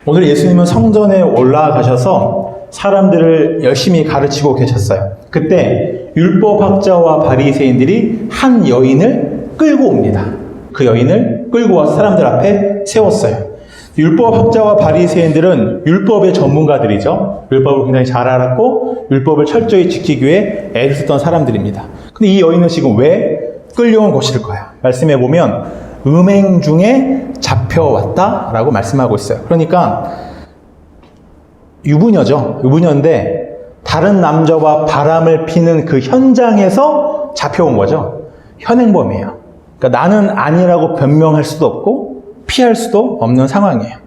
오늘 예수님은 성전에 올라가셔서 사람들을 열심히 가르치고 계셨어요. 그때 율법학자와 바리새인들이 한 여인을 끌고 옵니다. 그 여인을 끌고 와서 사람들 앞에 세웠어요. 율법학자와 바리새인들은 율법의 전문가들이죠. 율법을 굉장히 잘 알았고 율법을 철저히 지키기 위해 애를 쓰던 사람들입니다. 근데 이 여인은 지금 왜 끌려온 것일까요? 말씀해 보면 음행 중에 잡혀왔다라고 말씀하고 있어요. 그러니까 유부녀죠. 유부녀인데 다른 남자와 바람을 피는 그 현장에서 잡혀온 거죠. 현행범이에요. 그러니까 나는 아니라고 변명할 수도 없고 피할 수도 없는 상황이에요.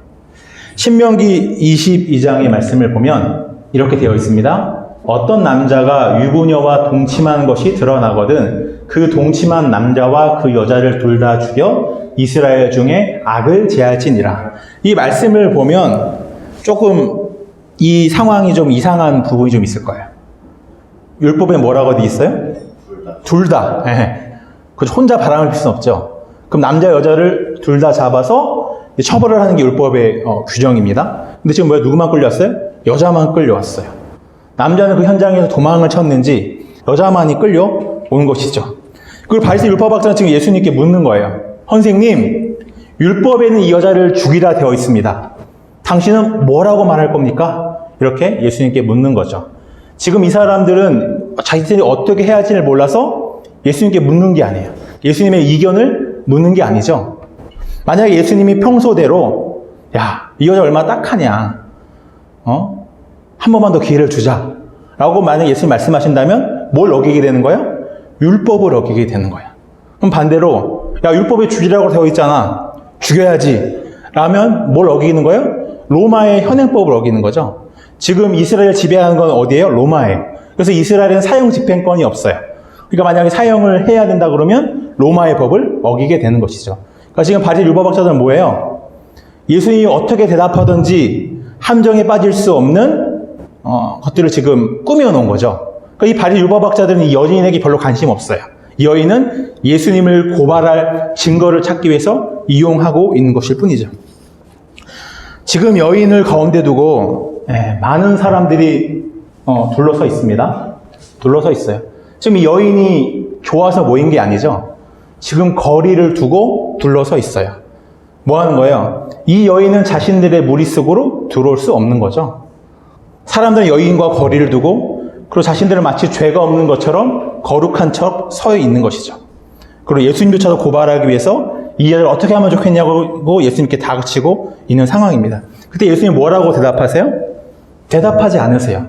신명기 22장의 말씀을 보면 이렇게 되어 있습니다. 어떤 남자가 유부녀와 동침한 것이 드러나거든 그 동침한 남자와 그 여자를 둘 다 죽여 이스라엘 중에 악을 제할지니라. 이 말씀을 보면 조금 이 상황이 좀 이상한 부분이 좀 있을 거예요. 율법에 뭐라고 돼 있어요? 둘 다. 혼자 바람을 필 수는 없죠. 그럼 남자 여자를 둘 다 잡아서 처벌을 하는 게 율법의 규정입니다. 근데 지금 뭐야? 누구만 끌려왔어요? 여자만 끌려왔어요. 남자는 그 현장에서 도망을 쳤는지 여자만이 끌려온 것이죠. 그걸 바리새인 율법학자는 지금 예수님께 묻는 거예요. 선생님, 율법에는 이 여자를 죽이라 되어 있습니다. 당신은 뭐라고 말할 겁니까? 이렇게 예수님께 묻는 거죠. 지금 이 사람들은 자신들이 어떻게 해야 할지를 몰라서 예수님께 묻는 게 아니에요. 예수님의 이견을 묻는 게 아니죠. 만약에 예수님이 평소대로 야, 이 여자 얼마나 딱하냐, 한 번만 더 기회를 주자 라고 만약에 예수님 말씀하신다면 뭘 어기게 되는 거예요? 율법을 어기게 되는 거예요. 그럼 반대로 야, 율법에 죽이라고 되어 있잖아, 죽여야지 라면 뭘 어기는 거예요? 로마의 현행법을 어기는 거죠. 지금 이스라엘 지배하는 건 어디예요? 로마예요. 그래서 이스라엘은 사형 집행권이 없어요. 그러니까 만약에 사형을 해야 된다 그러면 로마의 법을 어기게 되는 것이죠. 그러니까 지금 바리새인 율법학자들은 뭐예요? 예수님이 어떻게 대답하든지 함정에 빠질 수 없는 것들을 지금 꾸며놓은 거죠. 그러니까 이 바리새인 율법학자들은 이 여인에게 별로 관심 없어요. 이 여인은 예수님을 고발할 증거를 찾기 위해서 이용하고 있는 것일 뿐이죠. 지금 여인을 가운데 두고 많은 사람들이 둘러서 있습니다. 둘러서 있어요. 지금 이 여인이 좋아서 모인 게 아니죠. 지금 거리를 두고 둘러서 있어요. 뭐 하는 거예요? 이 여인은 자신들의 무리 속으로 들어올 수 없는 거죠. 사람들은 여인과 거리를 두고 그리고 자신들은 마치 죄가 없는 것처럼 거룩한 척 서 있는 것이죠. 그리고 예수님조차도 고발하기 위해서 이 여자를 어떻게 하면 좋겠냐고 예수님께 다그치고 있는 상황입니다. 그때 예수님이 뭐라고 대답하세요? 대답하지 않으세요.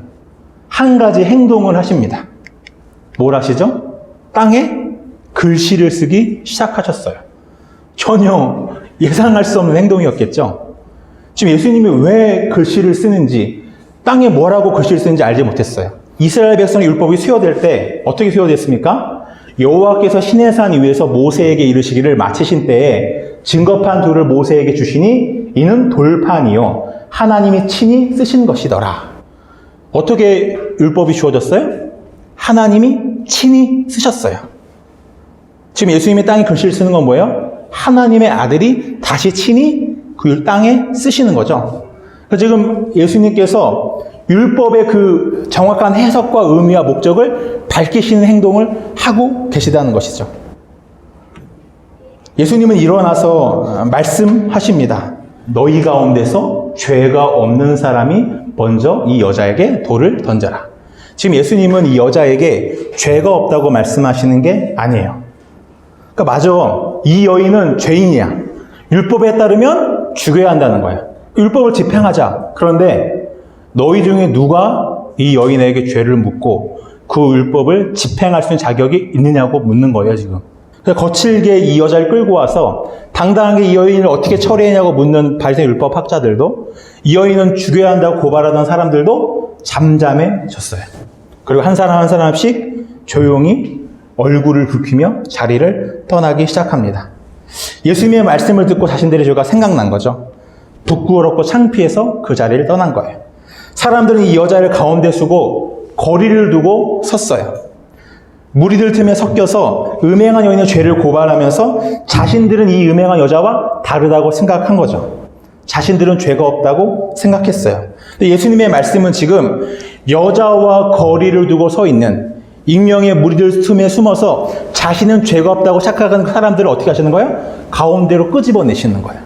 한 가지 행동을 하십니다. 뭘 하시죠? 땅에 글씨를 쓰기 시작하셨어요. 전혀 예상할 수 없는 행동이었겠죠. 지금 예수님이 왜 글씨를 쓰는지, 땅에 뭐라고 글씨를 쓰는지 알지 못했어요. 이스라엘 백성의 율법이 수여될 때 어떻게 수여됐습니까? 여호와께서 시내산 위에서 모세에게 이르시기를 마치신 때에 증거판 둘을 모세에게 주시니 이는 돌판이요 하나님이 친히 쓰신 것이더라. 어떻게 율법이 주어졌어요? 하나님이 친히 쓰셨어요. 지금 예수님이 땅에 글씨를 쓰는 건 뭐예요? 하나님의 아들이 다시 친히 그 땅에 쓰시는 거죠. 그래서 지금 예수님께서 율법의 그 정확한 해석과 의미와 목적을 밝히시는 행동을 하고 계시다는 것이죠. 예수님은 일어나서 말씀하십니다. 너희 가운데서 죄가 없는 사람이 먼저 이 여자에게 돌을 던져라. 지금 예수님은 이 여자에게 죄가 없다고 말씀하시는 게 아니에요. 그러니까 맞아. 이 여인은 죄인이야. 율법에 따르면 죽여야 한다는 거야. 율법을 집행하자. 그런데 너희 중에 누가 이 여인에게 죄를 묻고 그 율법을 집행할 수 있는 자격이 있느냐고 묻는 거예요, 지금. 그래서 거칠게 이 여자를 끌고 와서 당당하게 이 여인을 어떻게 처리했냐고 묻는 바리새인 율법학자들도, 이 여인은 죽여야 한다고 고발하던 사람들도 잠잠해졌어요. 그리고 한 사람 한 사람씩 조용히 얼굴을 붉히며 자리를 떠나기 시작합니다. 예수님의 말씀을 듣고 자신들의 죄가 생각난 거죠. 부끄럽고 창피해서 그 자리를 떠난 거예요. 사람들은 이 여자를 가운데 두고 거리를 두고 섰어요. 무리들 틈에 섞여서 음행한 여인의 죄를 고발하면서 자신들은 이 음행한 여자와 다르다고 생각한 거죠. 자신들은 죄가 없다고 생각했어요. 근데 예수님의 말씀은 지금 여자와 거리를 두고 서 있는 익명의 무리들 틈에 숨어서 자신은 죄가 없다고 착각하는 사람들을 어떻게 하시는 거예요? 가운데로 끄집어내시는 거예요.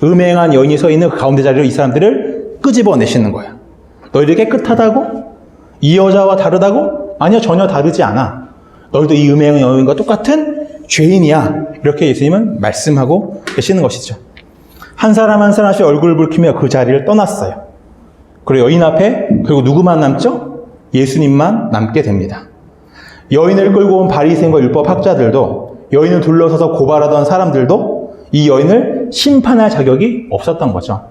음행한 여인이 서 있는 그 가운데 자리로 이 사람들을 끄집어내시는 거예요. 너희들 깨끗하다고? 이 여자와 다르다고? 아니요, 전혀 다르지 않아. 너희도 이 음행한 여인과 똑같은 죄인이야. 이렇게 예수님은 말씀하고 계시는 것이죠. 한 사람 한 사람씩 얼굴을 붉히며 그 자리를 떠났어요. 그리고 여인 앞에 그리고 누구만 남죠? 예수님만 남게 됩니다. 여인을 끌고 온 바리새인과 율법 학자들도, 여인을 둘러서서 고발하던 사람들도 이 여인을 심판할 자격이 없었던 거죠.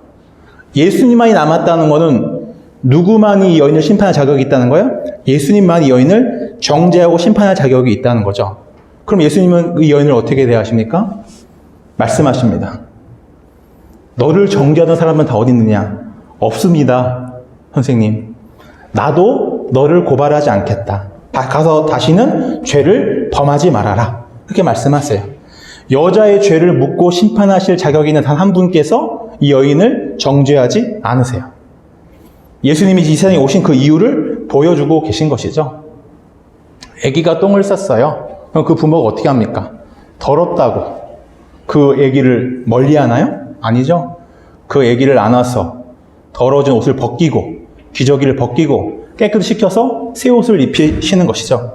예수님만이 남았다는 것은 누구만이 이 여인을 심판할 자격이 있다는 거예요? 예수님만이 이 여인을 정죄하고 심판할 자격이 있다는 거죠. 그럼 예수님은 이 여인을 어떻게 대하십니까? 말씀하십니다. 너를 정죄하던 사람은 다 어디 있느냐? 없습니다, 선생님. 나도 너를 고발하지 않겠다. 가서 다시는 죄를 범하지 말아라. 그렇게 말씀하세요. 여자의 죄를 묻고 심판하실 자격이 있는 단 한 분께서 이 여인을 정죄하지 않으세요. 예수님이 이 세상에 오신 그 이유를 보여주고 계신 것이죠. 아기가 똥을 쌌어요. 그럼 그 부모가 어떻게 합니까? 더럽다고 그 아기를 멀리하나요? 아니죠. 그 아기를 안아서 더러워진 옷을 벗기고 기저귀를 벗기고 깨끗이 씻겨서 새 옷을 입히시는 것이죠.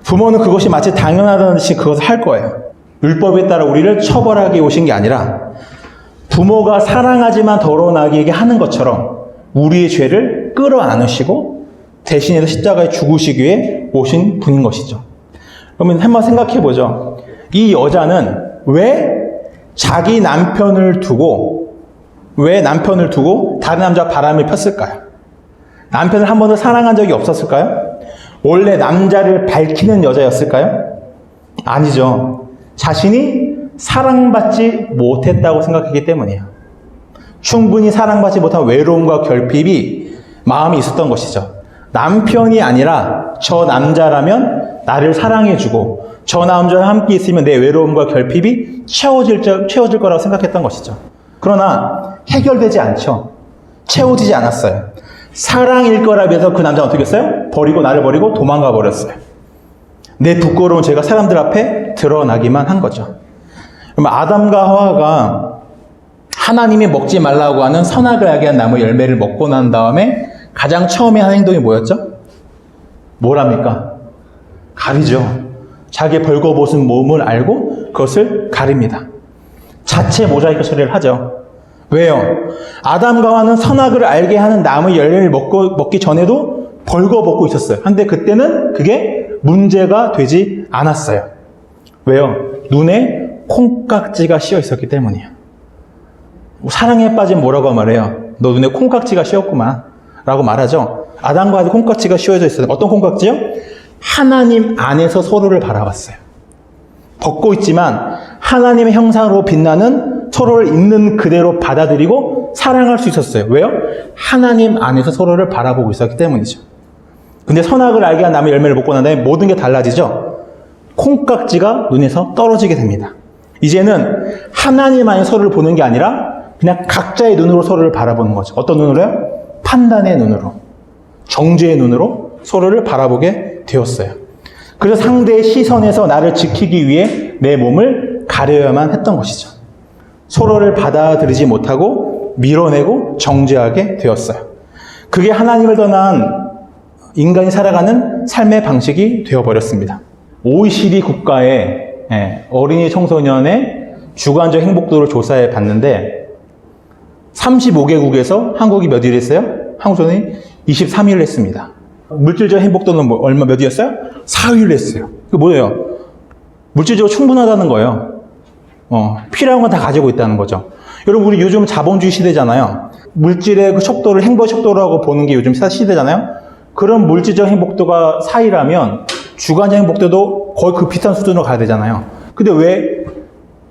부모는 그것이 마치 당연하다는 듯이 그것을 할 거예요. 율법에 따라 우리를 처벌하기 오신 게 아니라 부모가 사랑하지만 더러운 아기에게 하는 것처럼 우리의 죄를 끌어안으시고 대신해서 십자가에 죽으시기 위해 오신 분인 것이죠. 그러면 한번 생각해 보죠. 이 여자는 왜 자기 남편을 두고 다른 남자와 바람을 폈을까요? 남편을 한 번도 사랑한 적이 없었을까요? 원래 남자를 밝히는 여자였을까요? 아니죠. 자신이 사랑받지 못했다고 생각했기 때문이에요. 충분히 사랑받지 못한 외로움과 결핍이 마음이 있었던 것이죠. 남편이 아니라 저 남자라면 나를 사랑해주고 저 남자와 함께 있으면 내 외로움과 결핍이 채워질 거라고 생각했던 것이죠. 그러나 해결되지 않죠. 채워지지 않았어요. 사랑일 거라 해서 그 남자는 어떻게 했어요? 나를 버리고 도망가 버렸어요. 내 부끄러운 죄가 사람들 앞에 드러나기만 한 거죠. 그러면 아담과 하와가 하나님이 먹지 말라고 하는 선악을 알게 한 나무 열매를 먹고 난 다음에 가장 처음에 한 행동이 뭐였죠? 뭐랍니까? 가리죠. 자기의 벌거벗은 몸을 알고 그것을 가립니다. 자체 모자이크 처리를 하죠. 왜요? 아담과 하와는 선악을 알게 하는 나무 열매를 먹기 전에도 벌거벗고 있었어요. 근데 그때는 그게 문제가 되지 않았어요. 왜요? 눈에 콩깍지가 씌어 있었기 때문이에요. 사랑에 빠진 뭐라고 말해요? 너 눈에 콩깍지가 씌었구만 라고 말하죠. 아담과 하와도 콩깍지가 씌워져 있어요. 어떤 콩깍지요? 하나님 안에서 서로를 바라봤어요. 벗고 있지만 하나님의 형상으로 빛나는 서로를 있는 그대로 받아들이고 사랑할 수 있었어요. 왜요? 하나님 안에서 서로를 바라보고 있었기 때문이죠. 근데 선악을 알게 한 나무 열매를 먹고 난 다음에 모든 게 달라지죠. 콩깍지가 눈에서 떨어지게 됩니다. 이제는 하나님 안에 서로를 보는 게 아니라 그냥 각자의 눈으로 서로를 바라보는 거죠. 어떤 눈으로요? 판단의 눈으로, 정죄의 눈으로 서로를 바라보게 되었어요. 그래서 상대의 시선에서 나를 지키기 위해 내 몸을 가려야만 했던 것이죠. 서로를 받아들이지 못하고 밀어내고 정죄하게 되었어요. 그게 하나님을 떠난 인간이 살아가는 삶의 방식이 되어버렸습니다. OECD 국가의 어린이 청소년의 주관적 행복도를 조사해 봤는데 35개국에서 한국이 몇 위를 했어요? 한국이 23위를 했습니다. 물질적 행복도는 몇 위였어요? 4위를 했어요. 그게 뭐예요? 물질적으로 충분하다는 거예요. 필요한 건 다 가지고 있다는 거죠. 여러분, 우리 요즘 자본주의 시대잖아요. 물질의 그 척도를 행복 척도라고 보는 게 요즘 시대잖아요. 그런 물질적 행복도가 4위라면 주관적 행복도도 거의 그 비슷한 수준으로 가야 되잖아요. 근데 왜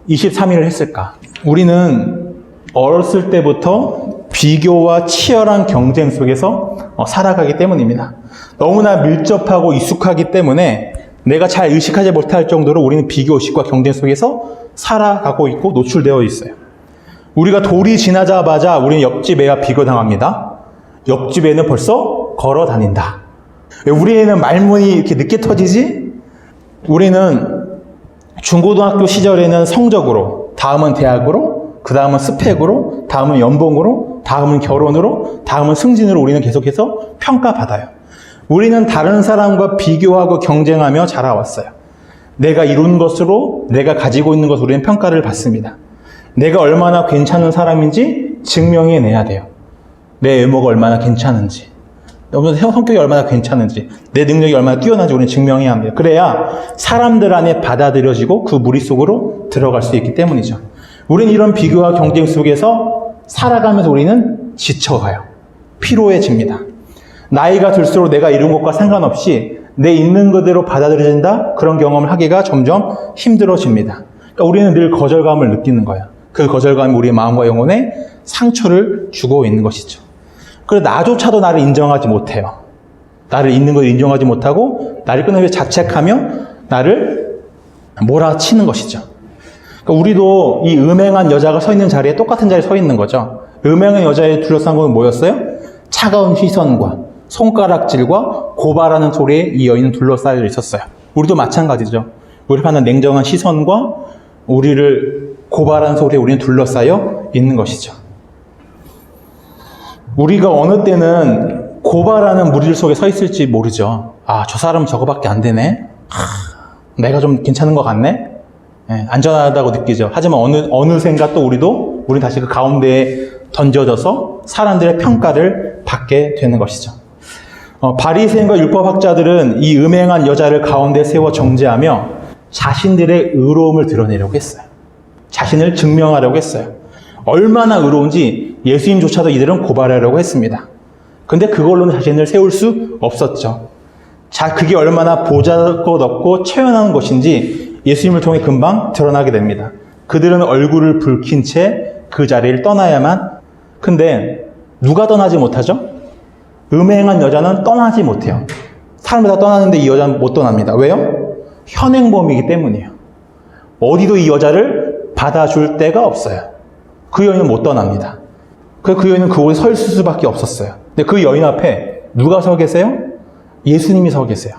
23위를 했을까? 우리는 어렸을 때부터 비교와 치열한 경쟁 속에서 살아가기 때문입니다. 너무나 밀접하고 익숙하기 때문에 내가 잘 의식하지 못할 정도로 우리는 비교의식과 경쟁 속에서 살아가고 있고 노출되어 있어요. 우리가 돌이 지나자마자 우리는 옆집 애와 비교당합니다. 옆집 애는 벌써 걸어 다닌다. 왜 우리 애는 말문이 이렇게 늦게 터지지? 우리는 중고등학교 시절에는 성적으로, 다음은 대학으로, 그 다음은 스펙으로, 다음은 연봉으로, 다음은 결혼으로, 다음은 승진으로 우리는 계속해서 평가받아요. 우리는 다른 사람과 비교하고 경쟁하며 자라왔어요. 내가 이룬 것으로, 내가 가지고 있는 것으로 우리는 평가를 받습니다. 내가 얼마나 괜찮은 사람인지 증명해내야 돼요. 내 외모가 얼마나 괜찮은지, 성격이 얼마나 괜찮은지, 내 능력이 얼마나 뛰어난지 우리는 증명해야 합니다. 그래야 사람들 안에 받아들여지고 그 무리 속으로 들어갈 수 있기 때문이죠. 우리는 이런 비교와 경쟁 속에서 살아가면서 우리는 지쳐가요. 피로해집니다. 나이가 들수록 내가 이룬 것과 상관없이 내 있는 그대로 받아들여진다? 그런 경험을 하기가 점점 힘들어집니다. 그러니까 우리는 늘 거절감을 느끼는 거야. 그 거절감이 우리의 마음과 영혼에 상처를 주고 있는 것이죠. 그래서 나조차도 나를 인정하지 못해요. 나를 있는 걸 인정하지 못하고 나를 끊으며 자책하며 나를 몰아치는 것이죠. 그러니까 우리도 이 음행한 여자가 서 있는 자리에 똑같은 자리에 서 있는 거죠. 음행한 여자에 둘러싼 건 뭐였어요? 차가운 시선과 손가락질과 고발하는 소리에 이 여인은 둘러싸여 있었어요. 우리도 마찬가지죠. 우리 하는 냉정한 시선과 우리를 고발하는 소리에 우리는 둘러싸여 있는 것이죠. 우리가 어느 때는 고발하는 무리 속에 서 있을지 모르죠. 아, 저 사람은 저거밖에 안 되네. 내가 좀 괜찮은 것 같네. 안전하다고 느끼죠. 하지만 어느샌가 또 우리는 다시 그 가운데에 던져져서 사람들의 평가를 받게 되는 것이죠. 바리새인과 율법학자들은 이 음행한 여자를 가운데 세워 정죄하며 자신들의 의로움을 드러내려고 했어요. 자신을 증명하려고 했어요. 얼마나 의로운지 예수님조차도 이들은 고발하려고 했습니다. 근데 그걸로는 자신을 세울 수 없었죠. 그게 얼마나 보잘것없고 체연한 것인지 예수님을 통해 금방 드러나게 됩니다. 그들은 얼굴을 붉힌 채 그 자리를 떠나야만. 근데 누가 떠나지 못하죠? 음행한 여자는 떠나지 못해요. 사람들 다 떠나는데 이 여자는 못 떠납니다. 왜요? 현행범이기 때문이에요. 어디도 이 여자를 받아줄 데가 없어요. 그 여인은 못 떠납니다. 그 여인은 그곳에 설 수밖에 없었어요. 근데 그 여인 앞에 누가 서 계세요? 예수님이 서 계세요.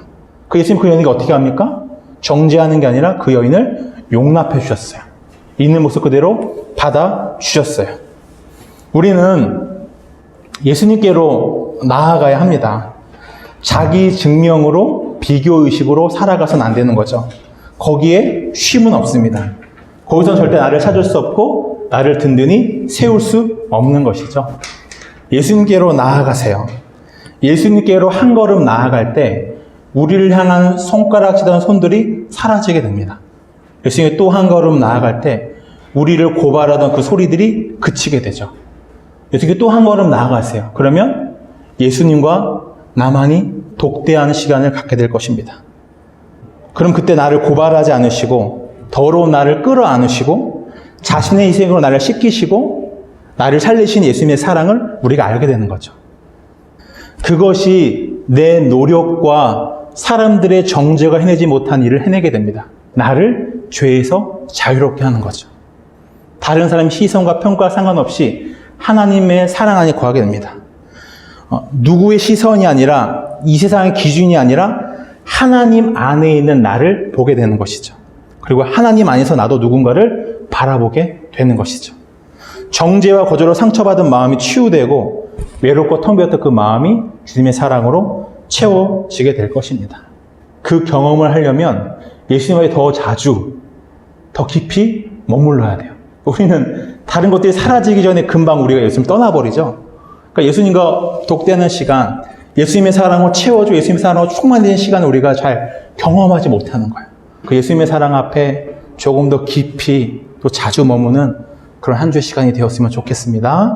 그 예수님 그 여인에게 어떻게 합니까? 정죄하는 게 아니라 그 여인을 용납해 주셨어요. 있는 모습 그대로 받아주셨어요. 우리는 예수님께로 나아가야 합니다. 자기 증명으로 비교의식으로 살아가서는 안 되는 거죠. 거기에 쉼은 없습니다. 거기선 절대 나를 찾을 수 없고 나를 든든히 세울 수 없는 것이죠. 예수님께로 나아가세요. 예수님께로 한 걸음 나아갈 때 우리를 향한 손가락질하는 손들이 사라지게 됩니다. 예수님께 또 한 걸음 나아갈 때 우리를 고발하던 그 소리들이 그치게 되죠. 예수님께 또 한 걸음 나아가세요. 그러면 예수님과 나만이 독대하는 시간을 갖게 될 것입니다. 그럼 그때 나를 고발하지 않으시고 더러운 나를 끌어안으시고 자신의 희생으로 나를 씻기시고 나를 살리신 예수님의 사랑을 우리가 알게 되는 거죠. 그것이 내 노력과 사람들의 정죄가 해내지 못한 일을 해내게 됩니다. 나를 죄에서 자유롭게 하는 거죠. 다른 사람의 시선과 평가와 상관없이 하나님의 사랑 안에 거하게 됩니다. 누구의 시선이 아니라 이 세상의 기준이 아니라 하나님 안에 있는 나를 보게 되는 것이죠. 그리고 하나님 안에서 나도 누군가를 바라보게 되는 것이죠. 정죄와 거절로 상처받은 마음이 치유되고 외롭고 텅 비었던 그 마음이 주님의 사랑으로 채워지게 될 것입니다. 그 경험을 하려면 예수님에게 더 자주, 더 깊이 머물러야 돼요. 우리는 다른 것들이 사라지기 전에 금방 우리가 예수님 떠나버리죠. 그러니까 예수님과 독대하는 시간, 예수님의 사랑으로 채워주고 예수님의 사랑으로 충만된 시간을 우리가 잘 경험하지 못하는 거예요. 그 예수님의 사랑 앞에 조금 더 깊이 또 자주 머무는 그런 한 주의 시간이 되었으면 좋겠습니다.